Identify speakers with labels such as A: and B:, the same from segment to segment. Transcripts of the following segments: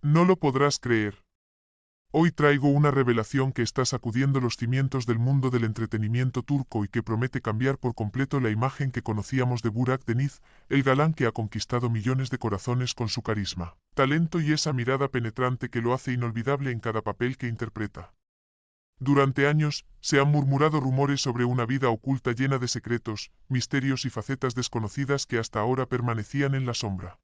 A: No lo podrás creer. Hoy traigo una revelación que está sacudiendo los cimientos del mundo del entretenimiento turco y que promete cambiar por completo la imagen que conocíamos de Burak Deniz, el galán que ha conquistado millones de corazones con su carisma, talento y esa mirada penetrante que lo hace inolvidable en cada papel que interpreta. Durante años, se han murmurado rumores sobre una vida oculta llena de secretos, misterios y facetas desconocidas que hasta ahora permanecían en la sombra.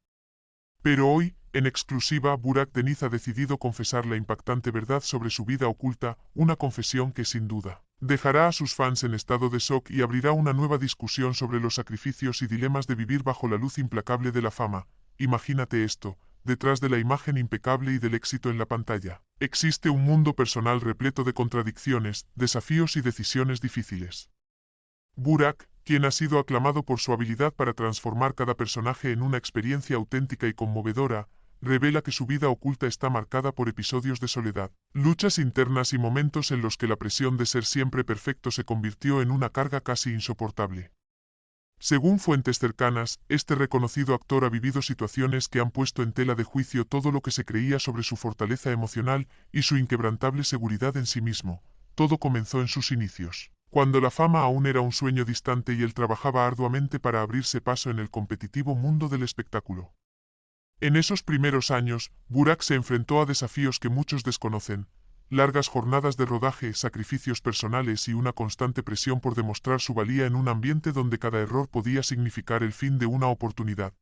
A: Pero hoy, en exclusiva, Burak Deniz ha decidido confesar la impactante verdad sobre su vida oculta, una confesión que sin duda dejará a sus fans en estado de shock y abrirá una nueva discusión sobre los sacrificios y dilemas de vivir bajo la luz implacable de la fama. Imagínate esto, detrás de la imagen impecable y del éxito en la pantalla, existe un mundo personal repleto de contradicciones, desafíos y decisiones difíciles. Burak, quien ha sido aclamado por su habilidad para transformar cada personaje en una experiencia auténtica y conmovedora, revela que su vida oculta está marcada por episodios de soledad, luchas internas y momentos en los que la presión de ser siempre perfecto se convirtió en una carga casi insoportable. Según fuentes cercanas, este reconocido actor ha vivido situaciones que han puesto en tela de juicio todo lo que se creía sobre su fortaleza emocional y su inquebrantable seguridad en sí mismo. Todo comenzó en sus inicios, cuando la fama aún era un sueño distante y él trabajaba arduamente para abrirse paso en el competitivo mundo del espectáculo. En esos primeros años, Burak se enfrentó a desafíos que muchos desconocen: largas jornadas de rodaje, sacrificios personales y una constante presión por demostrar su valía en un ambiente donde cada error podía significar el fin de una oportunidad.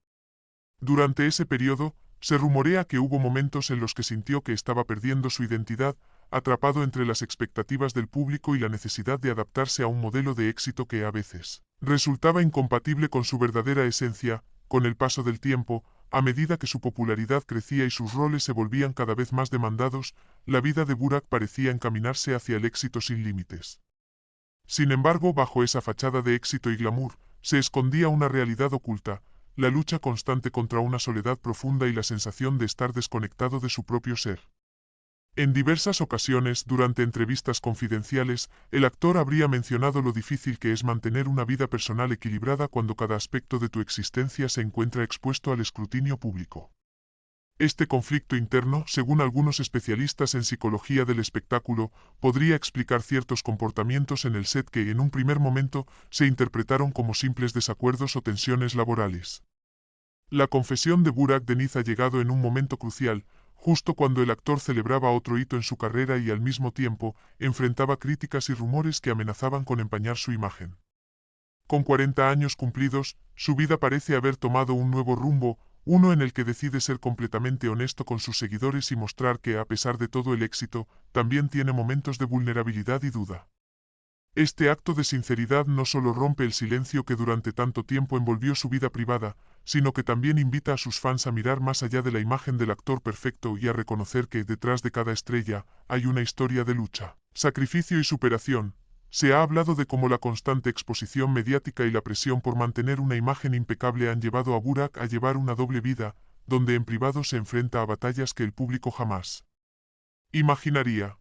A: Durante ese periodo, se rumorea que hubo momentos en los que sintió que estaba perdiendo su identidad, atrapado entre las expectativas del público y la necesidad de adaptarse a un modelo de éxito que a veces resultaba incompatible con su verdadera esencia. Con el paso del tiempo, a medida que su popularidad crecía y sus roles se volvían cada vez más demandados, la vida de Burak parecía encaminarse hacia el éxito sin límites. Sin embargo, bajo esa fachada de éxito y glamour, se escondía una realidad oculta: la lucha constante contra una soledad profunda y la sensación de estar desconectado de su propio ser. En diversas ocasiones, durante entrevistas confidenciales, el actor habría mencionado lo difícil que es mantener una vida personal equilibrada cuando cada aspecto de tu existencia se encuentra expuesto al escrutinio público. Este conflicto interno, según algunos especialistas en psicología del espectáculo, podría explicar ciertos comportamientos en el set que en un primer momento se interpretaron como simples desacuerdos o tensiones laborales. La confesión de Burak Deniz ha llegado en un momento crucial, justo cuando el actor celebraba otro hito en su carrera y al mismo tiempo enfrentaba críticas y rumores que amenazaban con empañar su imagen. Con 40 años cumplidos, su vida parece haber tomado un nuevo rumbo, uno en el que decide ser completamente honesto con sus seguidores y mostrar que, a pesar de todo el éxito, también tiene momentos de vulnerabilidad y duda. Este acto de sinceridad no solo rompe el silencio que durante tanto tiempo envolvió su vida privada, sino que también invita a sus fans a mirar más allá de la imagen del actor perfecto y a reconocer que, detrás de cada estrella, hay una historia de lucha, sacrificio y superación. Se ha hablado de cómo la constante exposición mediática y la presión por mantener una imagen impecable han llevado a Burak a llevar una doble vida, donde en privado se enfrenta a batallas que el público jamás imaginaría.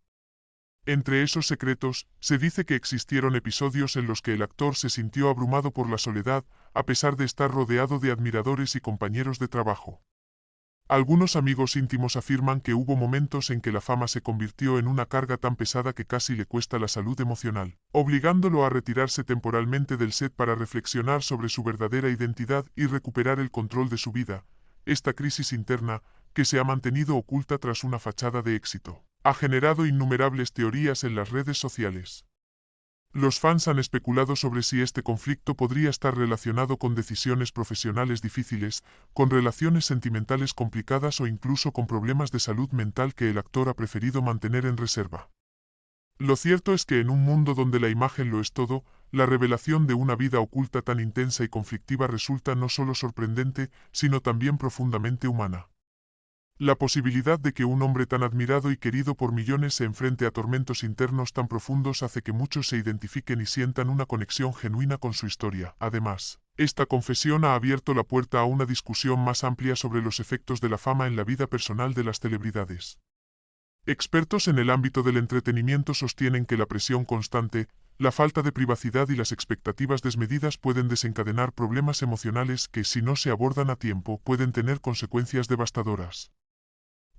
A: Entre esos secretos, se dice que existieron episodios en los que el actor se sintió abrumado por la soledad, a pesar de estar rodeado de admiradores y compañeros de trabajo. Algunos amigos íntimos afirman que hubo momentos en que la fama se convirtió en una carga tan pesada que casi le cuesta la salud emocional, obligándolo a retirarse temporalmente del set para reflexionar sobre su verdadera identidad y recuperar el control de su vida. Esta crisis interna, que se ha mantenido oculta tras una fachada de éxito, ha generado innumerables teorías en las redes sociales. Los fans han especulado sobre si este conflicto podría estar relacionado con decisiones profesionales difíciles, con relaciones sentimentales complicadas o incluso con problemas de salud mental que el actor ha preferido mantener en reserva. Lo cierto es que en un mundo donde la imagen lo es todo, la revelación de una vida oculta tan intensa y conflictiva resulta no solo sorprendente, sino también profundamente humana. La posibilidad de que un hombre tan admirado y querido por millones se enfrente a tormentos internos tan profundos hace que muchos se identifiquen y sientan una conexión genuina con su historia. Además, esta confesión ha abierto la puerta a una discusión más amplia sobre los efectos de la fama en la vida personal de las celebridades. Expertos en el ámbito del entretenimiento sostienen que la presión constante, la falta de privacidad y las expectativas desmedidas pueden desencadenar problemas emocionales que, si no se abordan a tiempo, pueden tener consecuencias devastadoras.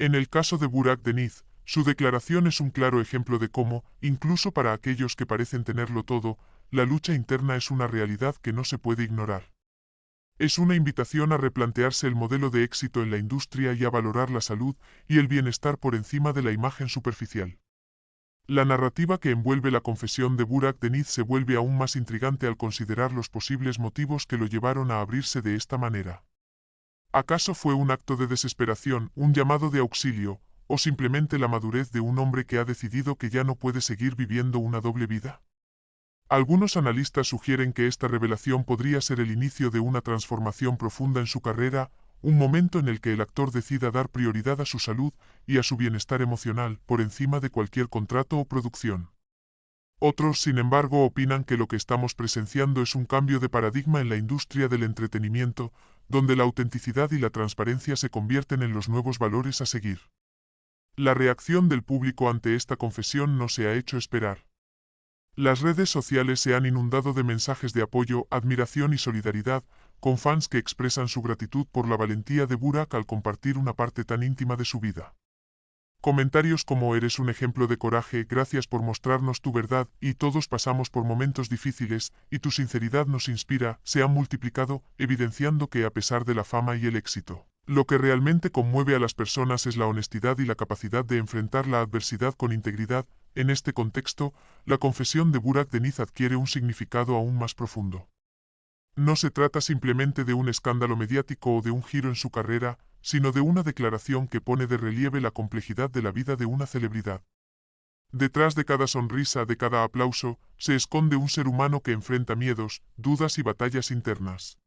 A: En el caso de Burak Deniz, su declaración es un claro ejemplo de cómo, incluso para aquellos que parecen tenerlo todo, la lucha interna es una realidad que no se puede ignorar. Es una invitación a replantearse el modelo de éxito en la industria y a valorar la salud y el bienestar por encima de la imagen superficial. La narrativa que envuelve la confesión de Burak Deniz se vuelve aún más intrigante al considerar los posibles motivos que lo llevaron a abrirse de esta manera. ¿Acaso fue un acto de desesperación, un llamado de auxilio, o simplemente la madurez de un hombre que ha decidido que ya no puede seguir viviendo una doble vida? Algunos analistas sugieren que esta revelación podría ser el inicio de una transformación profunda en su carrera, un momento en el que el actor decida dar prioridad a su salud y a su bienestar emocional por encima de cualquier contrato o producción. Otros, sin embargo, opinan que lo que estamos presenciando es un cambio de paradigma en la industria del entretenimiento, donde la autenticidad y la transparencia se convierten en los nuevos valores a seguir. La reacción del público ante esta confesión no se ha hecho esperar. Las redes sociales se han inundado de mensajes de apoyo, admiración y solidaridad, con fans que expresan su gratitud por la valentía de Burak al compartir una parte tan íntima de su vida. Comentarios como eres un ejemplo de coraje, gracias por mostrarnos tu verdad, y todos pasamos por momentos difíciles, y tu sinceridad nos inspira, se han multiplicado, evidenciando que a pesar de la fama y el éxito, lo que realmente conmueve a las personas es la honestidad y la capacidad de enfrentar la adversidad con integridad. En este contexto, la confesión de Burak Deniz adquiere un significado aún más profundo. No se trata simplemente de un escándalo mediático o de un giro en su carrera, sino de una declaración que pone de relieve la complejidad de la vida de una celebridad. Detrás de cada sonrisa, de cada aplauso, se esconde un ser humano que enfrenta miedos, dudas y batallas internas.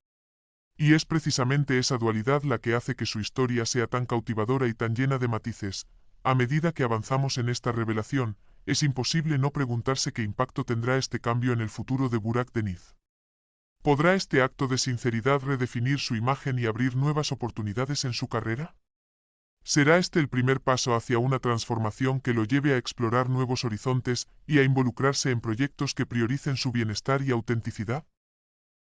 A: Y es precisamente esa dualidad la que hace que su historia sea tan cautivadora y tan llena de matices. A medida que avanzamos en esta revelación, es imposible no preguntarse qué impacto tendrá este cambio en el futuro de Burak Deniz. ¿Podrá este acto de sinceridad redefinir su imagen y abrir nuevas oportunidades en su carrera? ¿Será este el primer paso hacia una transformación que lo lleve a explorar nuevos horizontes y a involucrarse en proyectos que prioricen su bienestar y autenticidad?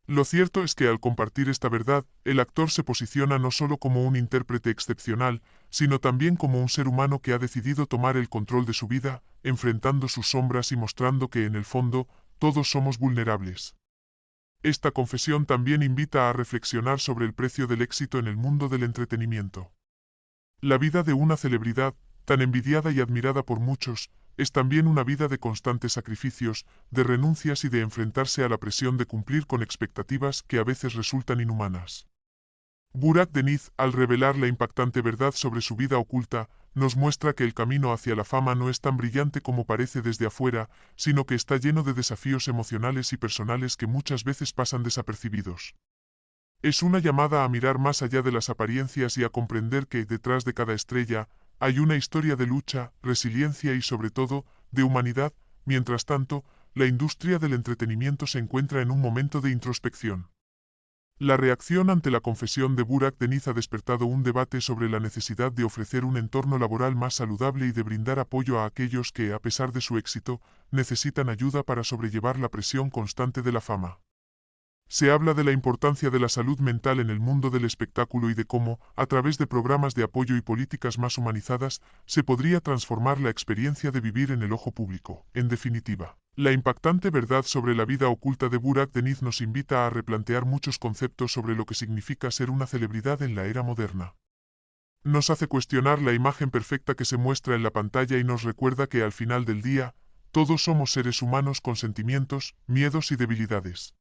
A: Lo cierto es que al compartir esta verdad, el actor se posiciona no solo como un intérprete excepcional, sino también como un ser humano que ha decidido tomar el control de su vida, enfrentando sus sombras y mostrando que en el fondo, todos somos vulnerables. Esta confesión también invita a reflexionar sobre el precio del éxito en el mundo del entretenimiento. La vida de una celebridad, tan envidiada y admirada por muchos, es también una vida de constantes sacrificios, de renuncias y de enfrentarse a la presión de cumplir con expectativas que a veces resultan inhumanas. Burak Deniz, al revelar la impactante verdad sobre su vida oculta, nos muestra que el camino hacia la fama no es tan brillante como parece desde afuera, sino que está lleno de desafíos emocionales y personales que muchas veces pasan desapercibidos. Es una llamada a mirar más allá de las apariencias y a comprender que, detrás de cada estrella, hay una historia de lucha, resiliencia y sobre todo, de humanidad. Mientras tanto, la industria del entretenimiento se encuentra en un momento de introspección. La reacción ante la confesión de Burak Deniz ha despertado un debate sobre la necesidad de ofrecer un entorno laboral más saludable y de brindar apoyo a aquellos que, a pesar de su éxito, necesitan ayuda para sobrellevar la presión constante de la fama. Se habla de la importancia de la salud mental en el mundo del espectáculo y de cómo, a través de programas de apoyo y políticas más humanizadas, se podría transformar la experiencia de vivir en el ojo público. En definitiva, la impactante verdad sobre la vida oculta de Burak Deniz nos invita a replantear muchos conceptos sobre lo que significa ser una celebridad en la era moderna. Nos hace cuestionar la imagen perfecta que se muestra en la pantalla y nos recuerda que al final del día, todos somos seres humanos con sentimientos, miedos y debilidades.